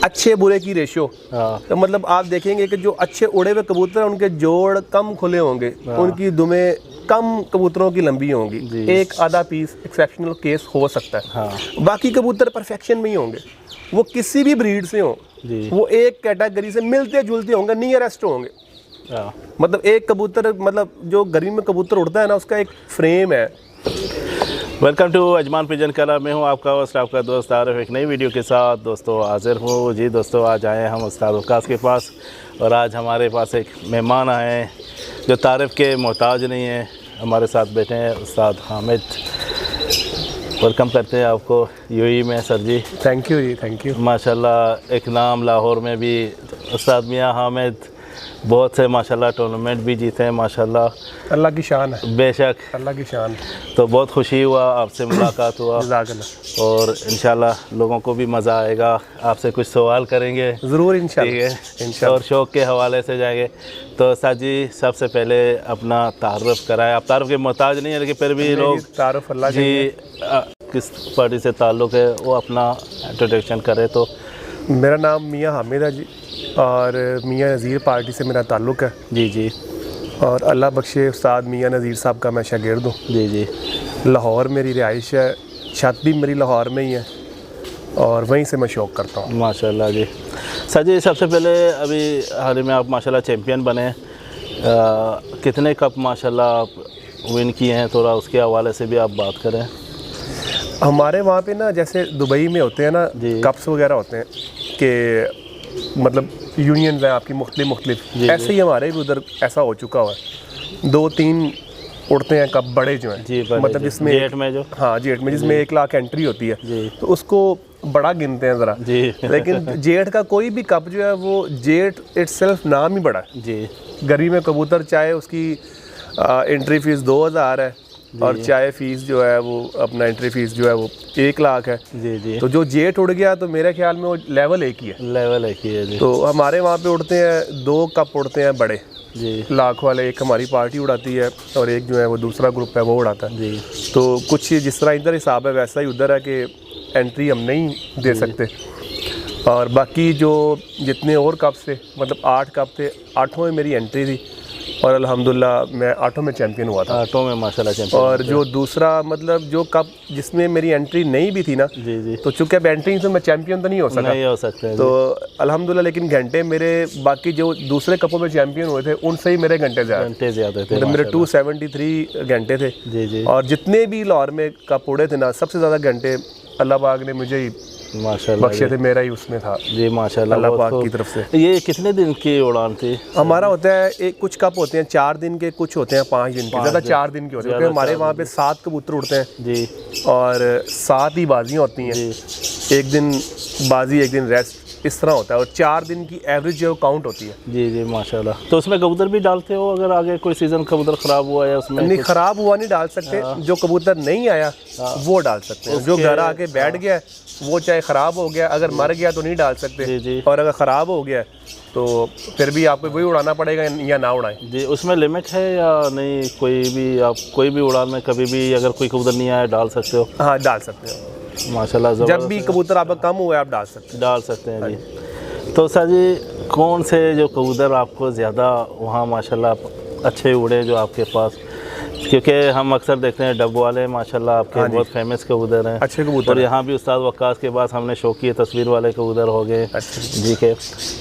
अच्छे बुरे की रेशो। तो मतलब आप देखेंगे कि जो अच्छे उड़े हुए कबूतर हैं उनके जोड़ कम खुले होंगे, उनकी दुमें कम कबूतरों की लंबी होंगी, एक आधा पीस एक्सेप्शनल केस हो सकता है। बाकी कबूतर परफेक्शन में ही होंगे, वो किसी भी ब्रीड से हों, वो एक कैटेगरी से मिलते जुलते होंगे, नियरेस्ट होंगे। मतलब एक कबूतर, मतलब जो गर्मी में कबूतर उड़ता है ना, उसका एक फ्रेम है। Welcome to Ajman pigeon club. मैं हूं आपका होस्ट, आपका दोस्त आरिफ, एक नई वीडियो के साथ दोस्तों हाजिर हूं। जी दोस्तों, आज आए हम उस्ताद वक्कास के पास और आज हमारे पास एक मेहमान आए हैं जो तारीफ़ के मोहताज नहीं हैं। हमारे साथ बैठे हैं उस्ताद हामिद। वेलकम करते हैं आपको यूएई में sir ji. Thank you ji, thank you. माशाल्लाह एक नाम लाहौर में भी उस्ताद मियां हामिद, बहुत से माशाल्लाह टूर्नामेंट भी जीते हैं माशाल्लाह। अल्लाह की शान है। बेशक, अल्लाह की शान। तो बहुत खुशी हुआ आपसे मुलाकात हुआ और इंशाल्लाह लोगों को भी मज़ा आएगा। आपसे कुछ सवाल करेंगे ज़रूर इंशाल्लाह, ठीक है, और शौक़ के हवाले से जाएंगे। तो साद जी, सबसे पहले अपना तारुफ़ कराएं। आप तारुफ़ के मोहताज नहीं है, लेकिन फिर भी लोग तारुफ़ अल्लाह जी किस पार्टी से ताल्लुक़ है वो अपना इंट्रोडक्शन करें। तो मेरा नाम मियां हामिद है जी, और मियां नज़ीर पार्टी से मेरा ताल्लुक़ है। जी जी। और अल्लाह बख्शे उस्ताद मियां नज़ीर साहब का मैं शागिर्द हूँ। जी जी। लाहौर मेरी रिहाइश है, छत भी मेरी लाहौर में ही है और वहीं से मैं शौक़ करता हूँ। माशाल्लाह जी। सर जी, सबसे पहले अभी हाल ही में आप माशाल्लाह चैम्पियन बने, कितने कप माशाल्लाह आप विन किए हैं, थोड़ा उसके हवाले से भी आप बात करें। हमारे वहाँ पे ना जैसे दुबई में होते हैं ना कप्स वगैरह होते हैं कि मतलब यूनियन है आपकी मुख्तलिफ, ऐसे ही हमारे भी उधर ऐसा हो चुका हुआ है। 2-3 उड़ते हैं कप बड़े जो हैं, मतलब जिसमें जेट में जो, हाँ जेट में जिसमें 1 लाख एंट्री होती है, तो उसको बड़ा गिनते हैं ज़रा जी। लेकिन जेट का कोई भी कप जो है वो जेट इटसेल्फ नाम ही बड़ा है जी। गर्मी में कबूतर चाहे उसकी एंट्री फ़ीस 2000 है और चाहे फ़ीस जो है वो अपना एंट्री फ़ीस जो है वो 1 लाख है। जी जी। तो जो जेट उड़ गया तो मेरे ख्याल में वो लेवल एक ही है। लेवल एक ही है जी। तो हमारे वहाँ पे उड़ते हैं 2 कप उड़ते हैं बड़े जी, लाख वाले, एक हमारी पार्टी उड़ाती है और एक जो है वो दूसरा ग्रुप है वो उड़ाता है जी। तो कुछ जिस तरह इधर हिसाब है वैसा ही उधर है कि एंट्री हम नहीं दे सकते। और बाकी जो जितने और कप थे, मतलब 8 कप थे, 8 में मेरी एंट्री थी और अल्हम्दुलिल्लाह मैं 8 में चैम्पियन हुआ था। 8 में माशाल्लाह चैम्पियन। और जो दूसरा मतलब जो कप जिसमें मेरी एंट्री नहीं भी थी ना, जी जी, तो चूँकि अब एंट्री तो मैं चैम्पियन तो नहीं हो सका, नहीं हो सकते तो अल्हम्दुलिल्लाह। लेकिन घंटे मेरे बाकी जो दूसरे कपों में चैम्पियन हुए थे उनसे ही मेरे घंटे ज़्यादा थे, मेरे 273 घंटे थे। जी जी। और जितने भी लाहौर में कप उड़े थे ना, सबसे ज़्यादा घंटे अल्लाह पाक ने मुझे ही माशाल्लाह बख्शे थे, मेरा ही उसमें था जी माशाल्लाह अल्लाह पाक की तरफ से। ये कितने दिन की उड़ान थी? हमारा होता है एक कुछ कप होते हैं 4 दिन के, कुछ होते हैं 5 दिन के, ज़्यादा 4 दिन के होते हैं क्योंकि हमारे वहाँ पे 7 कबूतर उड़ते हैं जी, और 7 ही बाजियाँ होती हैं, एक दिन बाजी एक दिन रेस्ट, इस तरह होता है। और 4 दिन की एवरेज जो काउंट होती है। जी जी माशाल्लाह। तो उसमें कबूतर भी डालते हो अगर आगे कोई सीज़न कबूतर ख़राब हुआ या उसमें? नहीं, ख़राब हुआ नहीं डाल सकते, जो कबूतर नहीं आया वो डाल सकते हैं। जो घर आके बैठ गया वो चाहे ख़राब हो गया, अगर मर गया तो नहीं डाल सकते। जी जी। और अगर ख़राब हो गया तो फिर भी आपको वही उड़ाना पड़ेगा या ना उड़ाएं। जी। उसमें लिमिट है या नहीं? कोई भी आप कोई भी उड़ान में कभी भी अगर कोई कबूतर नहीं आया डाल सकते हो? हाँ डाल सकते हो, माशाल्लाह। जब भी कबूतर आपका कम हुआ है आप डाल सकते हैं जी। तो सर जी, कौन से जो कबूतर आपको ज़्यादा वहाँ माशाल्लाह अच्छे उड़े जो आपके पास? क्योंकि हम अक्सर देखते हैं डब वाले माशाल्लाह आपके बहुत फेमस कबूतर हैं, अच्छे कबूतर। और यहाँ भी उस्ताद वक्कास के पास हमने शौकीय तस्वीर वाले कबूतर हो गए जी के,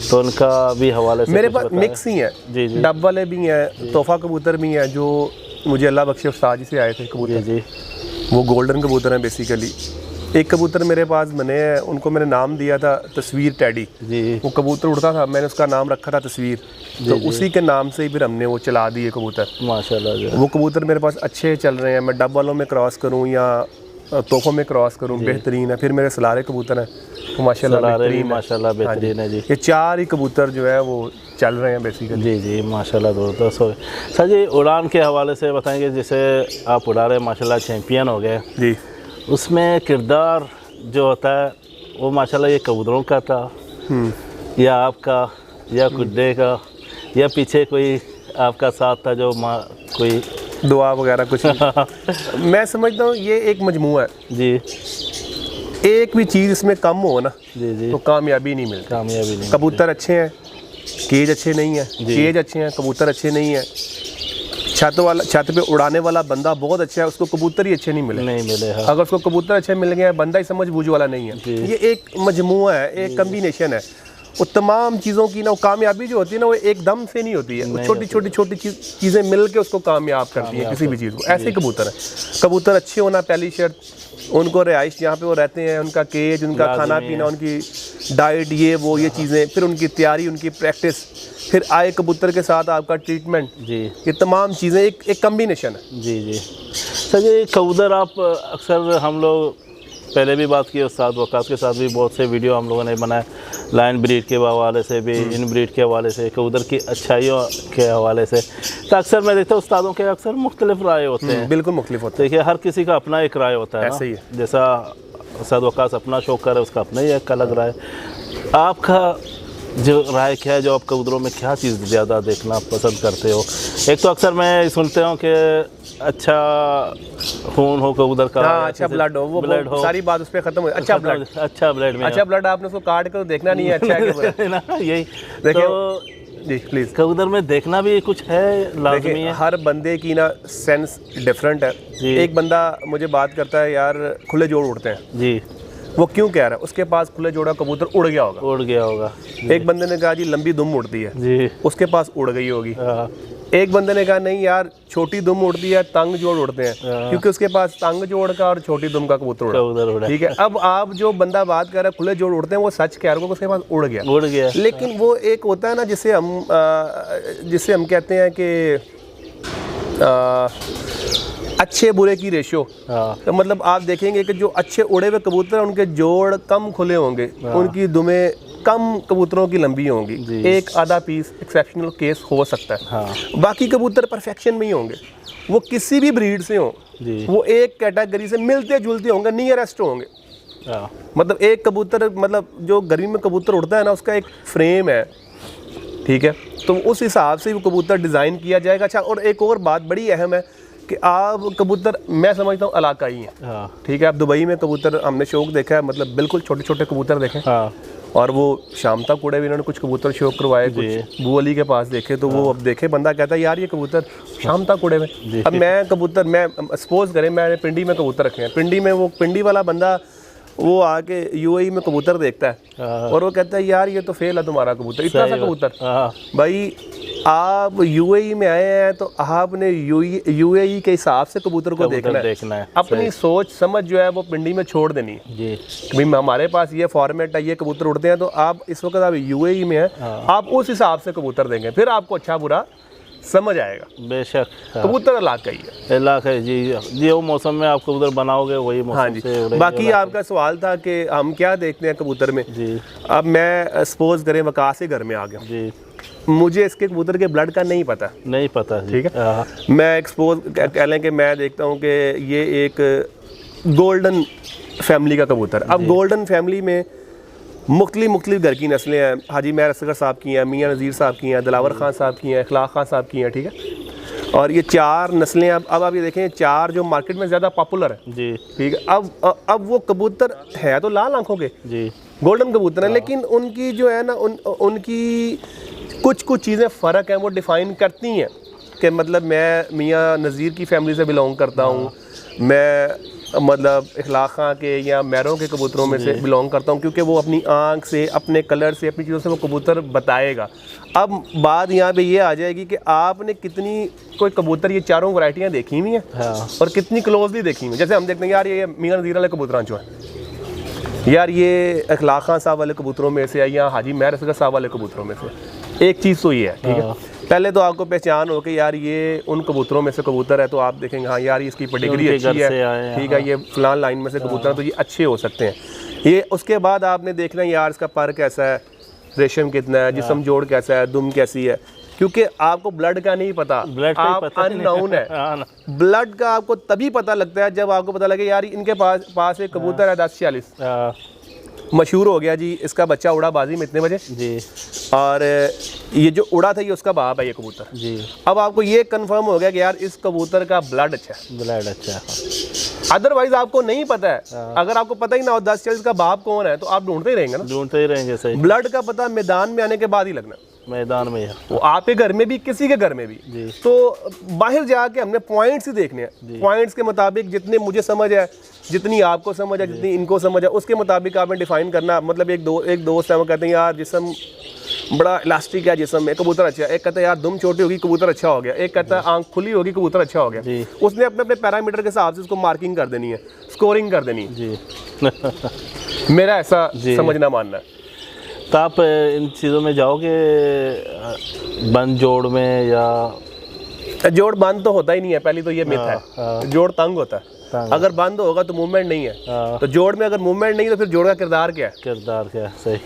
तो उनका भी हवाले से मेरे पास मिक्स ही है। जी जी। डब वाले भी हैं, तोहफा कबूतर भी हैं जो मुझे अल्लाह बख्शे उस्ताद जी से आए थे कबूतर। जी, वो गोल्डन कबूतर हैं बेसिकली। एक कबूतर मेरे पास बने हैं, उनको मैंने नाम दिया था तस्वीर टैडी जी। वो कबूतर उड़ता था, मैंने उसका नाम रखा था तस्वीर, तो उसी के नाम से ही फिर हमने वो चला दिए कबूतर माशाल्लाह। वो कबूतर मेरे पास अच्छे चल रहे हैं। मैं डब वालों में क्रॉस करूँ या तोहफों में क्रॉस करूँ बेहतरीन है। फिर मेरे सलारे कबूतर हैं वो माशाल्लाह बेहतरीन है जी। ये 4 ही कबूतर जो है वो चल रहे हैं बेसिकली। जी जी माशाल्लाह। दोस्तों सर जी, उड़ान के हवाले से बताएंगे, जैसे आप उड़ा रहे माशाल्लाह चैम्पियन हो गए जी, उसमें किरदार जो होता है वो माशाल्लाह ये कबूतरों का था या आपका या गुड्डे का या पीछे कोई आपका साथ था जो कोई दुआ वगैरह कुछ मैं समझता हूँ ये एक मजमूआ है जी। एक भी चीज़ इसमें कम हो ना जी जी तो कामयाबी नहीं मिलती। कामयाबी नहीं कबूतर अच्छे हैं, केज अच्छे नहीं है, केज अच्छे हैं, कबूतर अच्छे नहीं है। छत पे उड़ाने वाला बंदा बहुत अच्छा है, उसको कबूतर ही अच्छे नहीं मिले। नहीं मिले। हाँ अगर उसको कबूतर अच्छे मिल गए, बंदा ही समझ बूझ वाला नहीं है। ये एक मजमुआ है, एक कम्बिनेशन है। वो तमाम चीज़ों की ना, वो कामयाबी जो होती है ना, वो एकदम से नहीं होती है। वो छोटी छोटी चीज़ें मिल के उसको कामयाब करती हैं किसी भी चीज़ को। ऐसे ही कबूतर है। कबूतर अच्छे होना पहली शर्त, उनको रिहाइश जहाँ पे वो रहते हैं, उनका केज, उनका खाना पीना, उनकी डाइट, ये चीज़ें, फिर उनकी तैयारी, उनकी प्रैक्टिस, फिर आए कबूतर के साथ आपका ट्रीटमेंट, जी ये तमाम चीज़ें एक कम्बिनेशन है। जी जी। सर ये कबूतर आप अक्सर, हम लोग पहले भी बात की उस्ताद वकास के साथ भी, बहुत से वीडियो हम लोगों ने बनाए लाइन ब्रीड के हवाले से भी, इन ब्रीड के हवाले से, कबूतर की अच्छाइयों के हवाले से। तो अक्सर मैं देखता हूँ उस्तादों के अक्सर मुख्तलिफ राय होते हैं। बिल्कुल मुख्तलिफ होते हैं। देखिए हर किसी का अपना एक राय होता है ऐसे ही ना, है। जैसा उस्ताद वकास अपना शौक कर रहे हैं, उसका अपना ही एक अलग राय। आपका जो राय क्या है, जो आप कबूतरों में क्या चीज़ ज़्यादा देखना पसंद करते हो? एक तो अक्सर मैं सुनते हूँ कि अच्छा खून हो कबूतर का, हाँ, अच्छा ब्लड हो, वो सारी बात उस पर खत्म हो। अच्छा ब्लड, अच्छा ब्लड में, अच्छा ब्लड आपने उसको काट कर देखना नहीं है अच्छा है कि बुरा है। ना यही देखिए तो जी प्लीज़, कबूतर में देखना भी कुछ है, लाजमी है। हर बंदे की ना सेंस डिफरेंट है। एक बंदा मुझे बात करता है, यार खुले जोड़ उड़ते हैं जी, वो क्यों कह रहा है? उसके पास खुले जोड़ा कबूतर उड़ गया होगा। उड़ गया होगा। एक बंदे ने कहा जी लंबी दुम उड़ती है जी, उसके पास उड़ गई होगी। हाँ, एक बंदे ने कहा नहीं यार छोटी दुम उड़ती है, तंग जोड़ उड़ते हैं, क्योंकि उसके पास तंग जोड़ का और छोटी दुम का कबूतर उड़ा। ठीक है, अब आप जो बंदा बात कर रहा है खुले जोड़ उड़ते हैं, वो सच कह रहा है, उसके पास उड़ गया। लेकिन वो एक होता है ना जिसे हम कहते हैं कि अच्छे बुरे की रेशो। तो मतलब आप देखेंगे कि जो अच्छे उड़े हुए कबूतर हैं उनके जोड़ कम खुले होंगे, उनकी दुमें कम कबूतरों की लंबी होंगी, एक आधा पीस एक्सेप्शनल केस हो सकता है। हाँ। बाकी कबूतर परफेक्शन में ही होंगे, वो किसी भी ब्रीड से हों, वो एक कैटेगरी से मिलते जुलते होंगे, नियरेस्ट होंगे। हाँ। मतलब एक कबूतर, मतलब जो गर्मी में कबूतर उड़ता है ना, उसका एक फ्रेम है, ठीक है, तो उस हिसाब से वो कबूतर डिज़ाइन किया जाएगा। अच्छा, और एक और बात बड़ी अहम है कि आप कबूतर, मैं समझता हूँ इलाकाई हैं। ठीक है, आप दुबई में कबूतर हमने शौक देखा है, मतलब बिल्कुल छोटे छोटे कबूतर देखे। हाँ। और वो शाम तक उड़े भी, इन्होंने कुछ कबूतर शौक करवाए, कुछ बू अली के पास देखे, तो वो अब देखे, बंदा कहता है यार ये कबूतर शाम तक उड़े हुए। अब मैं सपोज करें मैंने पिंडी में कबूतर रखे हैं, पिंडी में वो पिंडी वाला बंदा वो आके यूएई में कबूतर देखता है और वो कहता है यार ये तो फेल है तुम्हारा कबूतर, इतना सा कबूतर। भाई आप यूएई में आए हैं तो आपने यूएई के हिसाब से कबूतर को देखना है। अपनी सोच समझ जो है वो पिंडी में छोड़ देनी है जी। भाई हमारे पास ये फॉर्मेट है, ये कबूतर उड़ते हैं, तो आप इस वक्त आप यूएई में हैं, आप उस हिसाब से कबूतर देंगे, फिर आपको अच्छा बुरा समझ आएगा। बेशक कबूतर इलाका ही है, इलाका है जी जी। वो मौसम में आप कबूतर बनाओगे वही मौसम। हाँ जी। से बाकी आपका सवाल था कि हम क्या देखते हैं कबूतर में जी। अब मैं सपोज करें वकास के घर में आ गया जी, मुझे इसके कबूतर के ब्लड का नहीं पता ठीक है, मैं एक्सपोज कह लें कि मैं देखता हूँ कि ये एक गोल्डन फैमिली का कबूतर। अब गोल्डन फैमिली में मुख्तलिफ घर की नस्लें हैं, हाजी महर असगर साहब की हैं, मियाँ नज़ीर साहब की हैं, दिलावर खान साहब की हैं, इखलाक खान साहब की हैं, ठीक है, और ये चार नस्लें। अब आप ये देखें, चार जो मार्केट में ज़्यादा पॉपुलर है जी, ठीक है। अब वो कबूतर है तो लाल आंखों के जी, गोल्डन कबूतर है, लेकिन उनकी जो है ना उनकी कुछ चीज़ें फ़र्क हैं, वो डिफ़ाइन करती हैं कि मतलब मैं मियाँ नज़ीर की फैमिली से बिलोंग करता हूँ, मैं मतलब इखलाक खां के या मैरों के कबूतरों में से बिलोंग करता हूँ, क्योंकि वो अपनी आँख से, अपने कलर से, अपनी चीज़ों से वो कबूतर बताएगा। अब बात यहाँ पे ये आ जाएगी कि आपने कितनी कोई कबूतर ये चारों वैरायटियाँ देखी हुई हैं और कितनी क्लोजली देखी हुई। जैसे हम देखते हैं यार ये मियाँ नज़ीर वाले कबूतर जो है, यार ये इखलाक खां साहब वाले कबूतरों में से या हाजी महर असगर साहब वाले कबूतरों में से एक चीज़ तो ये है, ठीक है। पहले तो आपको पहचान हो कि यार ये उन कबूतरों में से कबूतर है, तो आप देखेंगे हाँ यार इसकी पेडिग्री अच्छी है, ठीक है, ये फलान लाइन में से कबूतर है, तो ये अच्छे हो सकते हैं ये। उसके बाद आपने देखना है यार इसका पर कैसा है, रेशम कितना है, जिस्म जोड़ कैसा है, दुम कैसी है, क्योंकि आपको ब्लड का नहीं पता, आप अननोन है। ब्लड का आपको तभी पता लगता है जब आपको पता लगे यार इनके पास एक कबूतर है 1046 मशहूर हो गया जी, इसका बच्चा उड़ा बाजी में इतने बजे जी, और ये जो उड़ा था ये उसका बाप है ये कबूतर जी। अब आपको ये कंफर्म हो गया कि यार इस कबूतर का ब्लड अच्छा है, अदरवाइज आपको नहीं पता है, अगर आपको पता ही ना हो 10 चेल्स का बाप कौन है तो आप ढूंढते ही रहेंगे ना। ढूंढते ही रहेंगे, सही। ब्लड का पता मैदान में आने के बाद ही लगना, मैदान में वो आपके घर में भी किसी के घर में भी। तो बाहर जाके हमने पॉइंट्स ही देखने हैं, पॉइंट्स के मुताबिक जितने मुझे समझ है, जितनी आपको समझ है, जितनी इनको समझ है, उसके मुताबिक आपने डिफाइन करना। मतलब एक दोस्त है, वो कहते हैं यार जिस्म बड़ा इलास्टिक है जिस्म में, कबूतर अच्छा है। एक कहता है यार दुम छोटी होगी कबूतर अच्छा हो गया, एक कहता है आंख खुली होगी कबूतर अच्छा हो गया। उसने अपने अपने पैरामीटर के हिसाब से उसको मार्किंग कर देनी है, स्कोरिंग कर देनी है जी। मेरा ऐसा समझना मानना है। तो आप इन चीज़ों में जाओगे बंद जोड़ में, या जोड़ बंद तो होता ही नहीं है, पहली तो ये मिथ है। जोड़ तंग होता है, अगर बंद होगा तो मूवमेंट नहीं है। तो जोड़ में अगर मूवमेंट नहीं है तो फिर जोड़ का किरदार क्या है? किरदार क्या है, सही।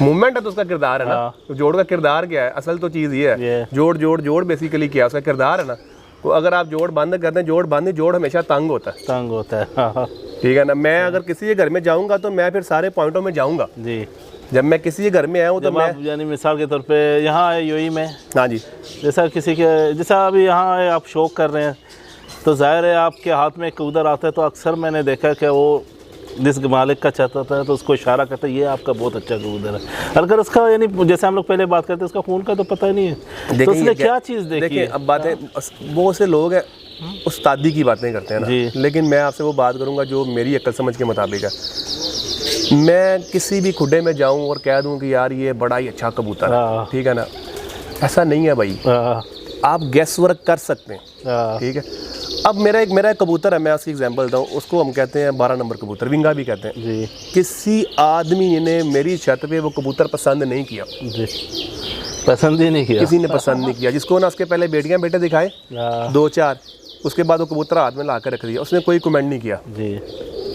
मूवमेंट है तो उसका किरदार है ना। तो जोड़ का किरदार क्या है? असल तो चीज़ ये है, जोड़ जोड़ जोड़ बेसिकली क्या है, उसका किरदार है ना। तो अगर आप जोड़ बंद करते हैं, जोड़ बंद, जोड़ हमेशा तंग होता है, तंग होता है। ठीक है ना। मैं अगर किसी के घर में जाऊंगा तो मैं फिर सारे पॉइंटों में जाऊंगा जी। जब मैं किसी के घर में आया हूँ तो मैं, यानी मिसाल के तौर पे यहाँ है यूएई में, हाँ जी, जैसा किसी के, जैसा अभी यहाँ है आप शौक कर रहे हैं, तो जाहिर है आपके हाथ में कबूतर आता है तो अक्सर मैंने देखा कि वो जिस मालिक का चाहता था तो उसको इशारा करता है ये आपका बहुत अच्छा कबूतर है। अगर उसका यानी जैसे हम लोग पहले बात करते हैं उसका खून का तो पता ही नहीं है, तो उसने क्या चीज़ देखी है? अब बातें बहुत से लोग हैं उस्तादी की बातें करते हैं ना, लेकिन मैं आपसे वो बात करूंगा जो मेरी अक्ल समझ के मुताबिक है। मैं किसी भी खुडे में जाऊं और कह दूं कि यार ये बड़ा ही अच्छा कबूतर है, ठीक है ना, ऐसा नहीं है भाई। आप गेस वर्क कर सकते हैं, ठीक है। अब मेरा एक कबूतर है, मैं उसकी एग्जांपल दूं, उसको हम कहते हैं 12 नंबर कबूतर, विंगा भी कहते हैं जी। किसी आदमी ने मेरी छत पे वो कबूतर पसंद नहीं किया जी, पसंद ही नहीं किया, किसी ने पसंद नहीं किया। जिसको ना उसके पहले बेटियां बेटे दिखाए 2-4, उसके बाद वो कबूतर हाथ में ला कर रख दिया, उसने कोई कमेंट नहीं किया जी।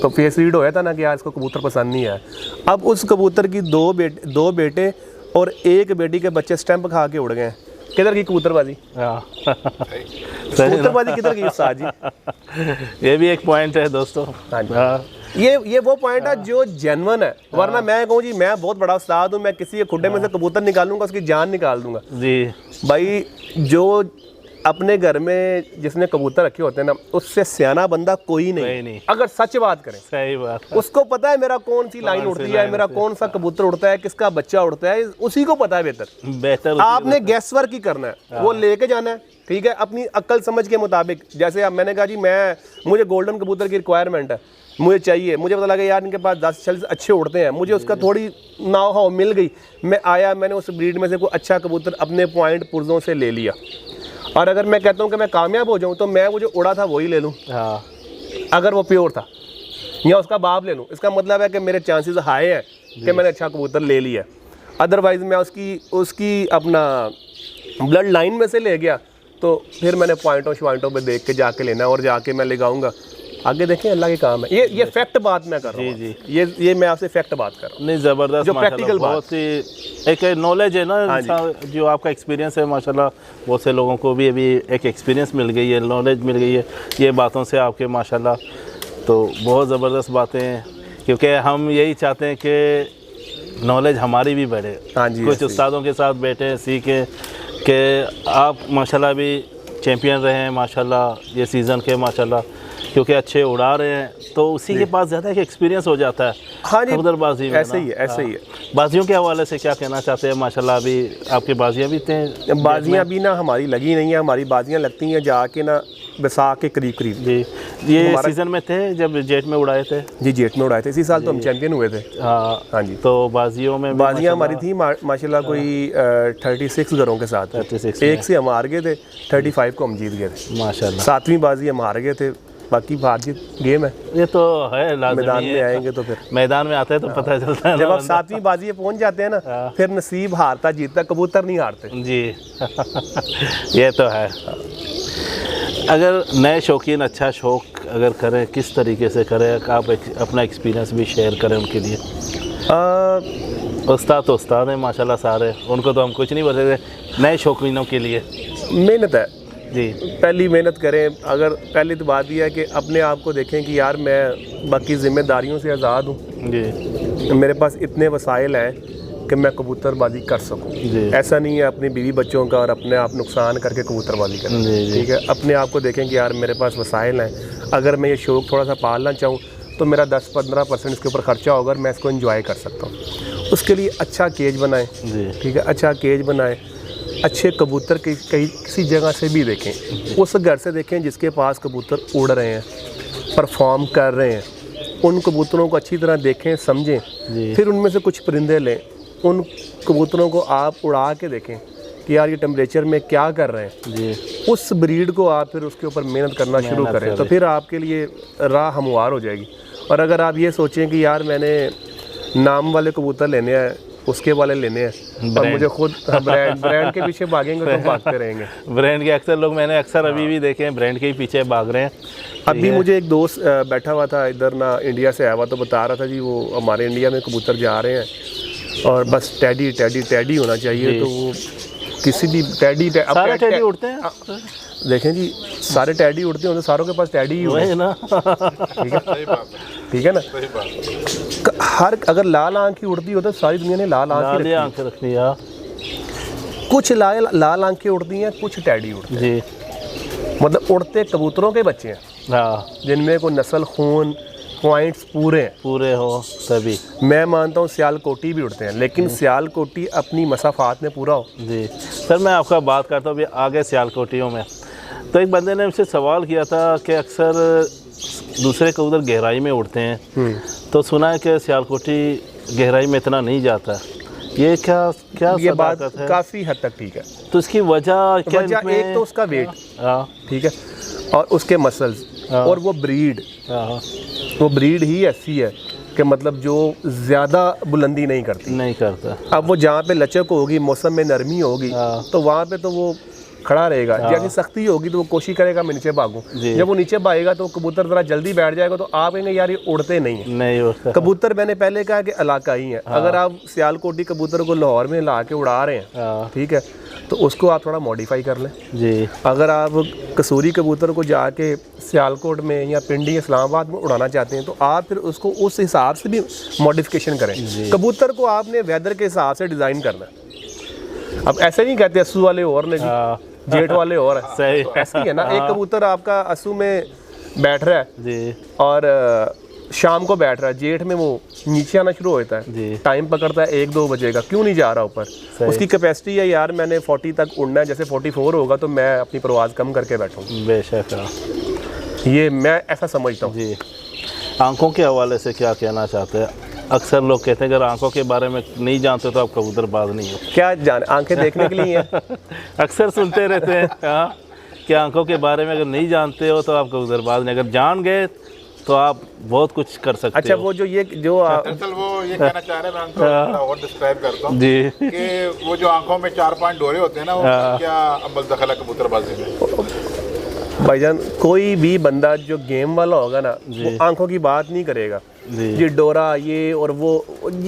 तो फेस रीड होया था ना कि यार इसको कबूतर पसंद नहीं है। अब उस कबूतर की दो बेटे और एक बेटी के बच्चे स्टैंप खा के उड़ गए। किधर की कबूतरबाजी? कबूतरबाजी किधर की उस्ताद जी? ये भी एक पॉइंट है दोस्तों। ये वो पॉइंट है जो जेन्युइन है, वरना मैं कहूँ जी मैं बहुत बड़ा उस्ताद हूँ, मैं किसी के खुड्डे में से कबूतर निकालूंगा, उसकी जान निकाल दूंगा जी। भाई जो अपने घर में जिसने कबूतर रखे होते हैं ना, उससे सियाना बंदा कोई नहीं। अगर सच बात करें, सही बात, उसको पता है मेरा कौन सी लाइन उड़ती है, मेरा कौन सा कबूतर उड़ता है, किसका बच्चा उड़ता है, उसी को पता है बेहतर। आपने गैस वर्क ही करना है, वो लेके जाना है, ठीक है, अपनी अक्ल समझ के मुताबिक। जैसे अब मैंने कहा जी मुझे गोल्डन कबूतर की रिक्वायरमेंट है, मुझे चाहिए, मुझे पता लगा यार इनके पास 10 चेल्स अच्छे उड़ते हैं, मुझे उसका थोड़ी नाव हाव मिल गई, मैं आया, मैंने उस ब्रीड में से कोई अच्छा कबूतर अपने पॉइंट पुर्जों से ले लिया। और अगर मैं कहता हूँ कि मैं कामयाब हो जाऊँ तो मैं वो जो उड़ा था वही ले लूँ, अगर वो प्योर था, या उसका बाप ले लूँ, इसका मतलब है कि मेरे चांसेस हाई हैं कि मैंने अच्छा कबूतर ले लिया। अदरवाइज़ मैं उसकी अपना ब्लड लाइन में से ले गया तो फिर मैंने पॉइंटों पे देख के जाके लेना और जाके मैं लगाऊंगा। आगे देखें, अल्लाह के काम है। ये फैक्ट बात मैं कर रहा हूँ जी। ये मैं आपसे फैक्ट बात कर रहा हूँ। नहीं, ज़बरदस्त, जो प्रैक्टिकल बात, बहुत ही एक नॉलेज है ना, जो आपका एक्सपीरियंस है माशाल्लाह, बहुत से लोगों को भी अभी एक एक्सपीरियंस मिल गई है, नॉलेज मिल गई है ये बातों से आपके माशाल्लाह। तो बहुत ज़बरदस्त बातें हैं, क्योंकि हम यही चाहते हैं कि नॉलेज हमारी भी बढ़े। हाँ जी, कुछ उस्तादों के साथ बैठे सीखें कि आप माशाल्लाह भी चैम्पियन रहे हैं माशाल्लाह ये सीज़न के माशाल्लाह, क्योंकि अच्छे उड़ा रहे हैं तो उसी के पास ज़्यादा एक एक्सपीरियंस हो जाता है। हाँ जी, कबूतरबाजी में ऐसे ही है, ऐसे ही है। बाजियों के हवाले से क्या कहना चाहते हैं? माशाल्लाह अभी आपकी बाजियाँ भी थे? बाजियाँ भी ना हमारी लगी नहीं है, हमारी बाजियाँ लगती हैं जाके ना बैसाख के करीब जी। ये सीज़न में थे जब जेट में उड़ाए थे? जी, जेट में उड़ाए थे, इसी साल तो हम चैम्पियन हुए थे। हाँ जी। तो बाजियों में बाजियाँ हमारी थी माशाल्लाह कोई 36 घरों के साथ, 36 एक से हम हार गए थे, 35 को हम जीत गए थे माशाल्लाह। 7वीं बाजी हम हार गए थे, बाकी हार जीत गेम है, ये तो है। मैदान में आएंगे तो फिर मैदान में आते हैं तो पता चलता है, जब आप 7वीं बाजी पहुंच जाते हैं ना, फिर नसीब हारता जीतता, कबूतर नहीं हारते जी। ये तो है। अगर नए शौकीन अच्छा शौक अगर करें, किस तरीके से करें? आप अपना एक्सपीरियंस भी शेयर करें उनके लिए। उस्ताद तो उस्ताद हैं माशाल्लाह सारे, उनको तो हम कुछ नहीं बोलेंगे। नए शौकीनों के लिए मेहनत है जी, पहली मेहनत करें। अगर पहली तो बात यह है कि अपने आप को देखें कि यार मैं बाकी ज़िम्मेदारियों से आज़ाद हूँ जी, मेरे पास इतने वसाइल हैं कि मैं कबूतरबाजी कर सकूँ। ऐसा नहीं है अपनी बीवी बच्चों का और अपने आप नुकसान करके कबूतरबाजी करें, ठीक है। अपने आप को देखें कि यार मेरे पास वसाइल हैं, अगर मैं ये शौक़ थोड़ा सा पालना चाहूँ तो मेरा 10-15% इसके ऊपर ख़र्चा होगा और मैं इसको एंजॉय कर सकता हूँ। उसके लिए अच्छा केज बनाएं, ठीक है, अच्छा केज बनाएं, अच्छे कबूतर किसी जगह से भी देखें, उस घर से देखें जिसके पास कबूतर उड़ रहे हैं, परफॉर्म कर रहे हैं, उन कबूतरों को अच्छी तरह देखें, समझें, फिर उनमें से कुछ परिंदे लें, उन कबूतरों को आप उड़ा के देखें कि यार ये टेम्परेचर में क्या कर रहे हैं जी। उस ब्रीड को आप फिर उसके ऊपर मेहनत करना शुरू करें तो फिर आपके लिए राह हमवार हो जाएगी। और अगर आप ये सोचें कि यार मैंने नाम वाले कबूतर लेने हैं, उसके वाले लेने हैं और मुझे खुद ब्रांड के पीछे भागेंगे तो भागते रहेंगे। ब्रांड के अक्सर लोग मैंने अभी भी देखे हैं ब्रांड के ही पीछे भाग रहे हैं। अभी मुझे एक दोस्त बैठा हुआ था इधर ना, इंडिया से आया हुआ, तो बता रहा था जी वो हमारे इंडिया में कबूतर जा रहे हैं और बस टैडी होना चाहिए। तो वो किसी भी टैडी उड़ते हैं, देखें जी सारे टैडी उड़ते हैं तो सारों के पास टैडी ही है ना। ठीक है ना। हर अगर लाल आंखें उड़ती हो तो सारी दुनिया ने लाल आंखें रखनी है। कुछ लाल आंखें उड़ती हैं, कुछ टैडी उड़ते हैं जी। मतलब उड़ते कबूतरों के बच्चे हैं जिनमें कोई नस्ल खून पॉइंट्स पूरे हो तभी। मैं मानता हूँ सियालकोटी भी उड़ते हैं, लेकिन सियालकोटी अपनी मसाफात में पूरा हो जी। सर मैं आपका बात करता हूँ अभी आगे सियालकोटियों में, तो एक बंदे ने मुझसे सवाल किया था कि अक्सर दूसरे कबूतर गहराई में उड़ते हैं, तो सुना है कि सियालकोटी गहराई में इतना नहीं जाता, ये क्या ये बात है? काफ़ी हद तक ठीक है। तो इसकी वजह क्या? एक तो उसका वेट, ठीक है, और उसके मसल्स, और वो ब्रीड ही ऐसी है कि मतलब जो ज़्यादा बुलंदी नहीं करता। अब वो जहाँ पे लचक होगी, मौसम में नरमी होगी, तो वहाँ पे तो वो खड़ा रहेगा। जैसी सख्ती होगी तो वो कोशिश करेगा मैं नीचे भागूं। जब वो नीचे भागेगा तो कबूतर ज़रा जल्दी बैठ जाएगा, तो आप कहेंगे यार ये उड़ते नहीं उड़ते। कबूतर मैंने पहले कहा कि इलाकाई है। अगर आप सियालकोटी कबूतर को लाहौर में ला के उड़ा रहे हैं, ठीक है, तो उसको आप थोड़ा मॉडिफाई कर लें जी। अगर आप कसूरी कबूतर को जाके सियालकोट में या पिंडी इस्लामाबाद में उड़ाना चाहते हैं, तो आप फिर उसको उस हिसाब से भी मॉडिफिकेशन करें। कबूतर को आपने वेदर के हिसाब से डिज़ाइन करना है। अब ऐसे नहीं कहते अस्सू वाले और ने जी, जेठ वाले और सही ऐसे ही है ना। एक कबूतर आपका अस्सू में बैठ रहा है जी, और शाम को बैठ रहा है, जेठ में वो नीचे आना शुरू होता है, टाइम पकड़ता है 1-2 बजे का, क्यों नहीं जा रहा ऊपर? उसकी कैपेसिटी है यार मैंने 40 तक उड़ना है, जैसे 44 होगा तो मैं अपनी परवाज़ कम करके बैठूँ। बेशक, ये मैं ऐसा समझता हूँ जी। आंखों के हवाले से क्या कहना चाहते हैं? अक्सर लोग कहते हैं अगर आंखों के बारे में नहीं जानते तो आप कबूतरबाज नहीं हो। क्या जाने, आंखें देखने के लिए हैं। अक्सर सुनते रहते हैं कि आंखों के बारे में अगर नहीं जानते हो तो आप कबूतरबाज नहीं, अगर जान गए तो आप बहुत कुछ कर सकते अच्छा, हो। वो जो दरअसल वो ये कहना चाह रहे हैं, मैं उनको और डिस्क्राइब करता हूँ जी, कि वो जो आंखों में 4-5 डोरे होते हैं ना, वो क्या अमल दखल है कबूतरबाजी में? भाईजान कोई भी बंदा जो गेम वाला होगा ना, वो आंखों की बात नहीं करेगा जी। डोरा ये और वो,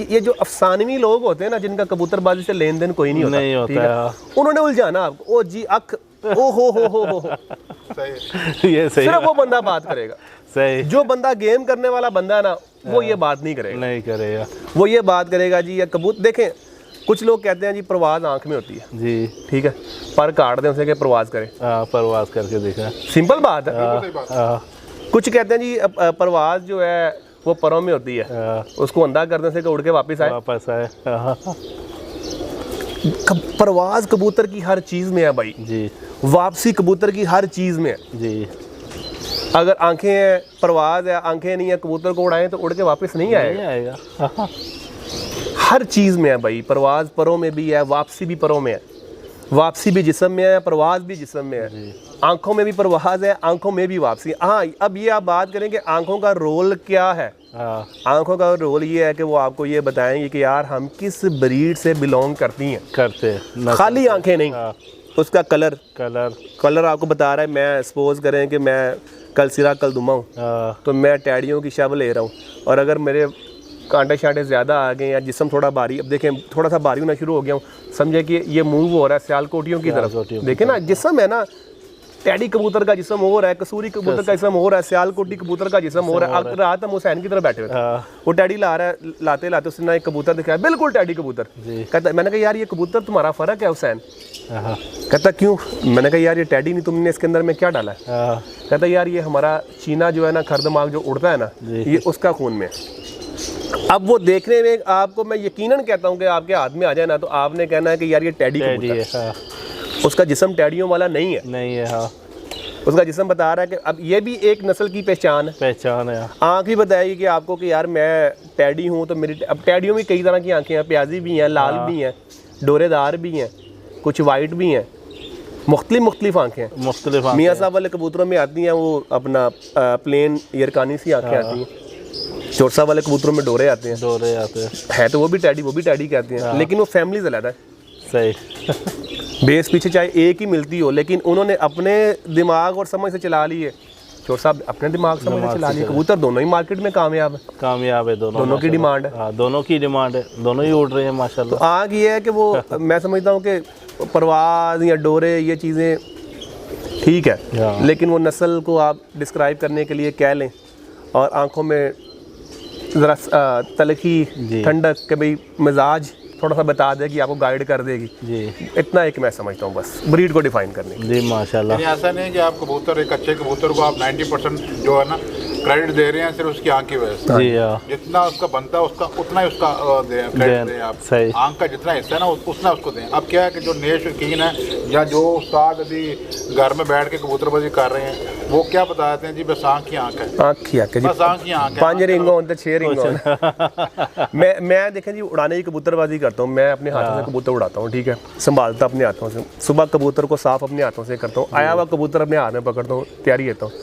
ये जो अफसानवी लोग होते हैं ना, जिनका कबूतरबाजी से लेन देन कोई नहीं होता, उन्होंने उलझाना आपको, ओ जी अख ओ हो सही। ये सही, सिर्फ वो बंदा बात करेगा। सही। जो बंदा गेम करने वाला बंदा है ना, वो ये बात नहीं करेगा, वो ये बात करेगा जी। या कबूतर देखें, कुछ लोग कहते हैं जी परवाज़ आंख में होती है जी, ठीक है, पर काट दें उसे कि परवाज़ करें, परवाज़ करके देखा, सिंपल बात है। कुछ कहते हैं जी परवाज़ जो है वो परों में होती है, उसको अंधा कर दें से कि उड़ के वापस आए। परवाज़ कबूतर की हर चीज़ में है भाई जी, वापसी कबूतर की हर चीज़ में है जी। अगर आंखें हैं, परवाज़ है, आंखें नहीं है, कबूतर को उड़ाएं तो उड़ के वापस नहीं आएगा। हर चीज़ में है भाई, परवाज़ परों में भी है, वापसी भी परों में है, वापसी भी जिस्म में है, परवाज़ भी जिस्म में है। आंखों में भी परवाज़ है, आंखों में भी वापसी। हाँ, अब ये आप बात करें कि आंखों का रोल क्या है। आंखों का रोल ये है कि वो आपको ये बताएंगे कि यार हम किस ब्रीड से बिलोंग करती हैं। खाली आंखें नहीं, उसका कलर आपको बता रहा है। मैं सपोज करें कि मैं कल सिरा कल दुमा हूँ, तो मैं टैडियों की शब ले रहा हूँ, और अगर मेरे कांटे शांटे ज़्यादा आ गए या जिस्म थोड़ा भारी, अब देखें थोड़ा सा भारी होना शुरू हो गया हूँ, समझे कि ये मूव हो रहा है सियालकोटियों की तरफ। देखें ना, जिस्म है ना, टैडी कबूतर का जिस्म और है, कसूरी कबूतर का जिस्म और है, सियालकोटी कबूतर का जिस्म और है। अब रात हम हुसैन की तरफ बैठे हुए थे, वो टैडी ला रहा है, लाते लाते उसने एक कबूतर दिखाया, बिल्कुल टैडी कबूतर। कहता, मैंने कहा यार ये कबूतर तुम्हारा फ़र्क है हुसैन। कहता क्यों? मैंने कहा यार ये टैडी नहीं, तुमने इसके अंदर में क्या डाला है? कहता यार ये हमारा चीना जो है ना, खरदमाग जो उड़ता है ना, ये उसका खून में। अब वो देखने में आपको मैं यकीनन कहता हूँ कि आपके हाथ में आ जाए ना, तो आपने कहना है कि यार ये टैडी कबूतर है। उसका जिस्म टैडियों वाला नहीं है। हाँ, उसका जिस्म बता रहा है कि अब ये भी एक नस्ल की पहचान है। आँख भी बताएगी कि आपको कि यार मैं टैडी हूँ, तो मेरी अब टैडियों में कई तरह की आँखें हैं, प्याजी भी हैं, लाल भी हैं, डोरेदार भी हैं, कुछ वाइट भी हैं, मुख्तलिफ आँखें हैं। मियाँ साहब वाले कबूतरों में आती हैं वो अपना प्लेन यरकानी सी आँखें आती हैं। चोर साहब वाले कबूतरों में डोरे आते हैं है तो वो भी टैडी कहते हैं, लेकिन वो फैमिली अलग है। सही बेस पीछे चाहे एक ही मिलती हो, लेकिन उन्होंने अपने दिमाग और समझ से चला लिए। चोर साहब अपने दिमाग समझ से चला लिए। कबूतर दोनों ही मार्केट में कामयाब है, दोनों की डिमांड है। दोनों ही उड़ रहे हैं माशाल्लाह। तो आग ये है कि वो मैं समझता हूँ कि परवाज़ या डोरे ये चीज़ें ठीक है, लेकिन वो नस्ल को आप डिस्क्राइब करने के लिए कह लें और आंखों में ज़रा तलखी ठंडक के भाई मिजाज थोड़ा सा बता दे कि आपको गाइड कर देगी जी, इतना एक मैं समझता हूँ बस ब्रीड को डिफाइन करने जी। माशाल्लाह ऐसा नहीं कि आप कबूतर एक अच्छे कबूतर को आप 90% जो है ना क्रेडिट दे रहे हैं सिर्फ उसकी आंख की वजह से जी। जितना उसका बनता है उसका उतना ही उसका क्रेडिट दें आप। सही आंख का जितना हिस्सा है ना उतना उसको दें। अब क्या है कि जो नए शौकीन है या जो उस्ताद अभी घर में बैठ के कबूतरबाजी कर रहे हैं वो क्या बताते हैं जी बस आंख की आंख है, बस आंख की आंख है, 5 रिंग होते 6 रिंग। मैं देखें जी उड़ाने की कबूतरबाजी करता हूँ, मैं अपने हाथों से कबूतर उड़ाता हूँ, ठीक है, संभालता अपने हाथों से, सुबह कबूतर को साफ अपने हाथों से करता हूँ, आया हुआ कबूतर अपने हाथ में पकड़ता हूँ, तैयारी देता हूँ।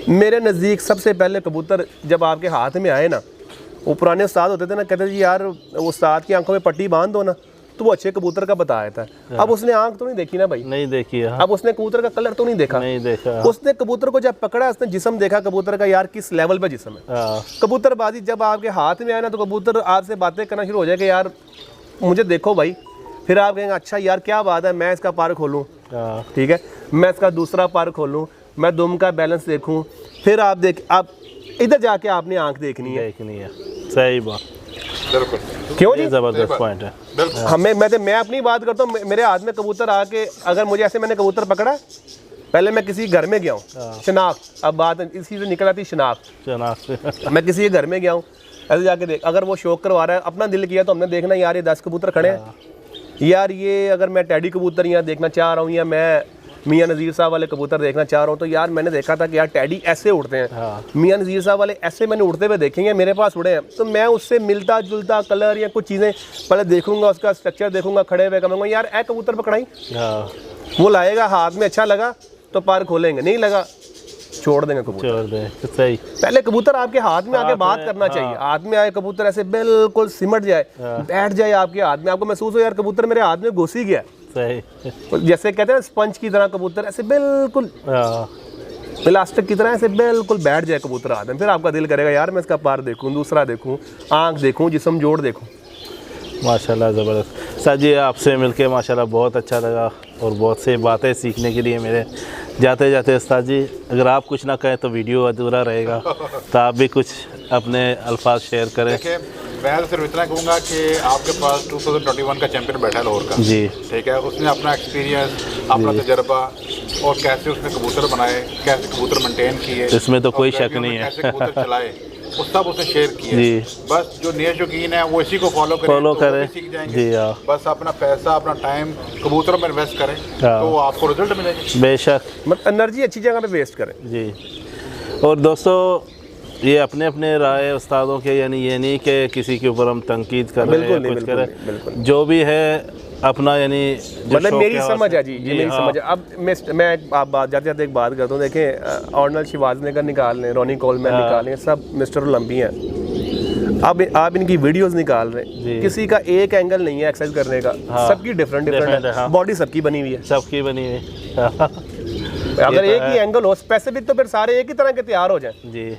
मेरे नज़दीक सबसे पहले कबूतर जब आपके हाथ में आए ना, वो पुराने उस्ताद होते थे ना, कहते जी यार उस्ताद की आंखों में पट्टी बांध दो ना, तो वो अच्छे कबूतर का बताया था। अब उसने आंख तो नहीं देखी ना भाई, नहीं देखी है। अब उसने कबूतर का कलर तो नहीं देखा। उसने कबूतर को जब पकड़ा उसने जिस्म देखा कबूतर का, यार किस लेवल पे जिस्म है। कबूतरबाजी जब आपके हाथ में आए ना, तो कबूतर आपसे बातें करना शुरू हो जाए कि यार मुझे देखो भाई, फिर आप कहेंगे अच्छा यार क्या बात है, मैं इसका पर खोलूँ, ठीक है, मैं इसका दूसरा पर खोलूँ, मैं दुम का बैलेंस देखूँ, फिर आप इधर जाके आपने आंख देखनी है। सही बात, बिल्कुल। क्यों जी, जबरदस्त पॉइंट है। मैं अपनी बात करता हूँ, मेरे हाथ में कबूतर आके अगर मुझे ऐसे मैंने कबूतर पकड़ा, पहले मैं किसी घर में गया हूँ, शनाख्त, अब बात इसी से निकल आती शनाख्त। मैं किसी के घर में गया हूँ, ऐसे जाके देख, अगर वो शौक करवा रहा है, अपना दिल किया तो हमने देखना यार ये 10 कबूतर खड़े हैं, यार ये अगर मैं टैडी कबूतर यहाँ देखना चाह रहा हूँ या मैं मियाँ नज़ीर साहब वाले कबूतर देखना चाह रहा हूँ, तो यार मैंने देखा था कि यार टैडी ऐसे उड़ते हैं, मियाँ नज़ीर साहब वाले ऐसे मैंने उड़ते हुए देखेंगे, मेरे पास उड़े हैं, तो मैं उससे मिलता जुलता कलर या कुछ चीज़ें पहले देखूंगा, उसका स्ट्रक्चर देखूंगा, खड़े हुए कहूँगा यार ए कबूतर पकड़ाई, वो लाएगा, हाथ में अच्छा लगा तो पर खोलेंगे, नहीं लगा छोड़ देंगे कबूतर। सही, पहले कबूतर आपके हाथ में आके बात करना चाहिए। हाथ में आए कबूतर ऐसे बिल्कुल सिमट जाए, बैठ जाए आपके हाथ में, आपको महसूस हो यार कबूतर मेरे हाथ में घुस ही गया। सही, जैसे कहते हैं स्पंज की तरह कबूतर ऐसे बिल्कुल प्लास्टिक की तरह ऐसे बिल्कुल बैठ जाए कबूतर हाथ में, फिर आपका दिल करेगा यार मैं इसका पार देखूं, दूसरा देखूं, आंख देखूं, जिस्म जोड़ देखूं। माशाल्लाह ज़बरदस्त। सर जी आपसे मिलके माशाल्लाह बहुत अच्छा लगा और बहुत से बातें सीखने के लिए मेरे जाते जाते उस्ताद जी अगर आप कुछ ना कहें तो वीडियो अधूरा रहेगा, तो आप भी कुछ अपने अल्फाज शेयर करें। देखिए मैं तो सिर्फ इतना कहूँगा कि आपके पास 2021 का चैंपियन बैठा है लाहौर का जी, ठीक है, उसने अपना एक्सपीरियंस, अपना तजर्बा और कैसे उसने कबूतर बनाए, कैसे कबूतर मेंटेन किए, इसमें तो कोई शक नहीं है, कैसे कबूतर चलाए वो सब उसने शेयर किया जी। बस जो नए शौकीन है वो इसी को फॉलो करें, सीख जाएंगे जी। बस अपना पैसा अपना टाइम कबूतरों में इन्वेस्ट करें तो आपको रिजल्ट मिलेगा बेशक, मतलब एनर्जी अच्छी जगह पे वेस्ट करें जी। और दोस्तों ये अपने अपने राय उस्तादों के, यानी ये नहीं कि किसी के ऊपर हम तंकीद कर रहे हैं कुछ करें, जो भी है अपना, यानी मतलब मेरी समझ है जी, ये मेरी समझ है। अब मैं आप बात जाते जाते एक बात करता हूँ, देखें ऑर्नल शिवाजनेगर निकाल लें, रॉनी कोलमैन निकाल लें, सब मिस्टर ओलंपियन हैं। अब आप इनकी वीडियोस निकाल रहे हैं, किसी का एक एंगल नहीं है एक्सरसाइज करने का, सबकी डिफरेंट है, बॉडी सबकी बनी हुई है, सबकी बनी हुई है। अगर एक ही एंगल हो स्पेसिफिक तो फिर सारे एक ही तरह के तैयार हो जाएं जी।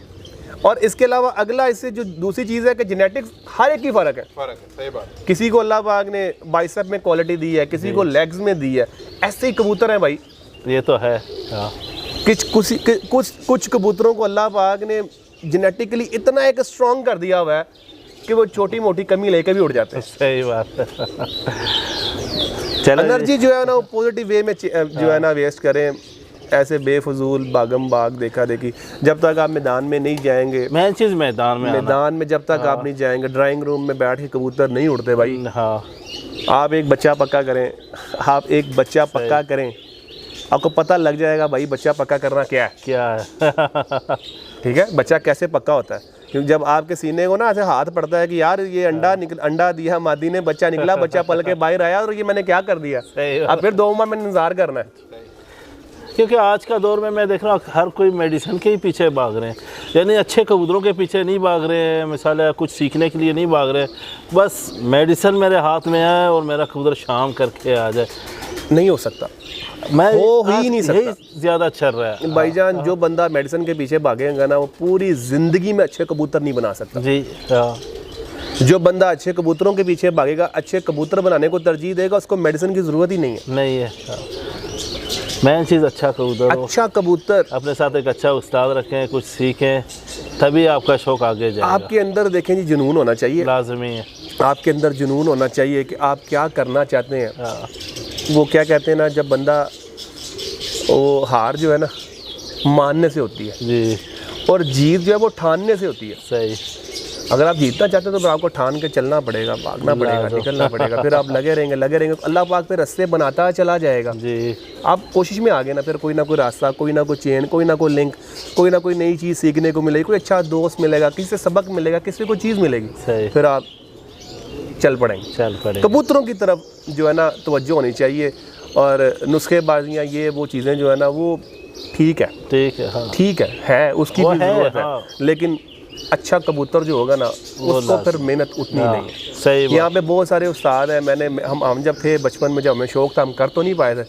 और इसके अलावा अगला इससे जो दूसरी चीज़ है कि जेनेटिक्स हर एक की फ़र्क है, सही बात। किसी को अल्लाह पाक ने बाइसेप में क्वालिटी दी है, किसी को लेग्स में दी है, ऐसे ही कबूतर हैं भाई, ये तो है। हाँ कुछ कबूतरों को अल्लाह पाक ने जेनेटिकली इतना एक स्ट्रॉन्ग कर दिया हुआ है कि वो छोटी मोटी कमी लेकर भी उड़ जाते हैं। सही बात है। चलो एनर्जी जो है ना वो पॉजिटिव वे में जो है ना वेस्ट करें, ऐसे बेफजूल भागम भाग देखा देखी। जब तक आप मैदान में नहीं जाएंगे, मेन चीज़ मैदान में जब तक आप नहीं जाएंगे, ड्राइंग रूम में बैठ के कबूतर नहीं उड़ते भाई। हाँ आप एक बच्चा पक्का करें, आपको पता लग जाएगा भाई बच्चा पक्का करना क्या है। ठीक है, बच्चा कैसे पक्का होता है, क्योंकि जब आपके सीने को ना ऐसे हाथ पड़ता है कि यार ये अंडा दिया मादी ने, बच्चा निकला, बच्चा पल के बाहर आया और ये मैंने क्या कर दिया, अब फिर 2 माह मैंने इंतजार करना है। क्योंकि आज का दौर में मैं देख रहा हूँ हर कोई मेडिसिन के ही पीछे भाग रहे हैं, यानी अच्छे कबूतरों के पीछे नहीं भाग रहे हैं, मिसाल कुछ सीखने के लिए नहीं भाग रहे, बस मेडिसिन मेरे हाथ में है और मेरा कबूतर शाम करके आ जाए। नहीं हो सकता, मैं हो ही नहीं सकता। ज़्यादा चल रहा है भाईजान। जो बंदा मेडिसिन के पीछे भागेगा ना वो पूरी ज़िंदगी में अच्छे कबूतर नहीं बना सकता जी। जो बंदा अच्छे कबूतरों के पीछे भागेगा, अच्छे कबूतर बनाने को तरजीह देगा, उसको मेडिसिन की ज़रूरत ही नहीं है। मेन चीज़ अच्छा कबूतर, अपने साथ एक अच्छा उस्ताद रखें, कुछ सीखें, तभी आपका शौक आगे जाएगा। आपके अंदर देखें जी जुनून होना चाहिए, लाजमी है। आपके अंदर जुनून होना चाहिए कि आप क्या करना चाहते हैं। वो क्या कहते हैं ना, जब बंदा वो हार जो है ना मानने से होती है जी, और जीत जो है वो ठानने से होती है। सही। अगर आप जीतना चाहते हो तो फिर आपको ठान के चलना पड़ेगा, भागना पड़ेगा, निकलना पड़ेगा, फिर आप लगे रहेंगे अल्लाह पाक पे रास्ते बनाता चला जाएगा जी। आप कोशिश में आगे ना, फिर कोई ना कोई रास्ता, कोई ना कोई चेन, कोई ना कोई लिंक, कोई ना कोई नई चीज़ सीखने को मिलेगी, कोई अच्छा दोस्त मिलेगा, किसी से सबक मिलेगा, किसी से कोई चीज़ मिलेगी, फिर आप चल पड़ेंगे। कबूतरों की तरफ जो है ना तवज्जो होनी चाहिए, और नुस्खेबाजियाँ ये वो चीज़ें जो है ना वो ठीक है, ठीक है उसकी भी ज़रूरत है, लेकिन अच्छा कबूतर जो होगा ना उसको फिर मेहनत उतनी नहीं है। सही। यहाँ पे बहुत सारे उस्ताद हैं, हम जब थे बचपन में, जब हमें शौक था हम कर तो नहीं पाए थे,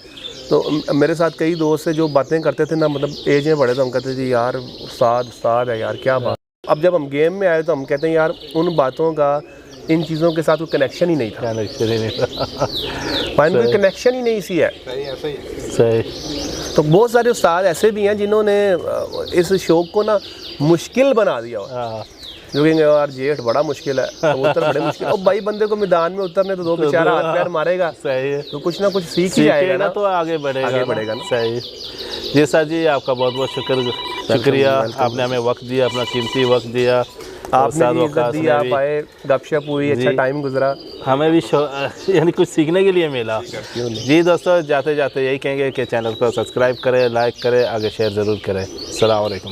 तो मेरे साथ कई दोस्त से जो बातें करते थे ना, मतलब एज में बड़े, तो हम कहते थे यार उस्ताद है यार, क्या बात। अब जब हम गेम में आए तो हम कहते हैं यार उन बातों का इन चीज़ों के साथ कोई कनेक्शन ही नहीं था, कोई कनेक्शन ही नहीं सी है। सही। तो बहुत सारे उस्ताद ऐसे भी हैं जिन्होंने इस शौक को ना मुश्किल बना दिया हो, जो कि यार जेठ बड़ा मुश्किल है, कबूतर बड़े मुश्किल। और भाई बंदे को मैदान में उतरने तो 2 बेचारा हाथ पैर मारेगा, सही है, तो कुछ ना कुछ सीख ही जाएगा ना, तो आगे बढ़ेगा ना। सही जी। सर जी आपका बहुत बहुत शुक्रिया, आपने हमें वक्त दिया, अपना कीमती वक्त दिया, आपने भी इज्जत दी, आप आए, गपशप हुई, अच्छा टाइम गुजरा, हमें भी यानी कुछ सीखने के लिए मिला जी। दोस्तों जाते जाते यही कहेंगे कि चैनल को सब्सक्राइब करें, लाइक करें, आगे शेयर ज़रूर करें। अस्सलाम वालेकुम।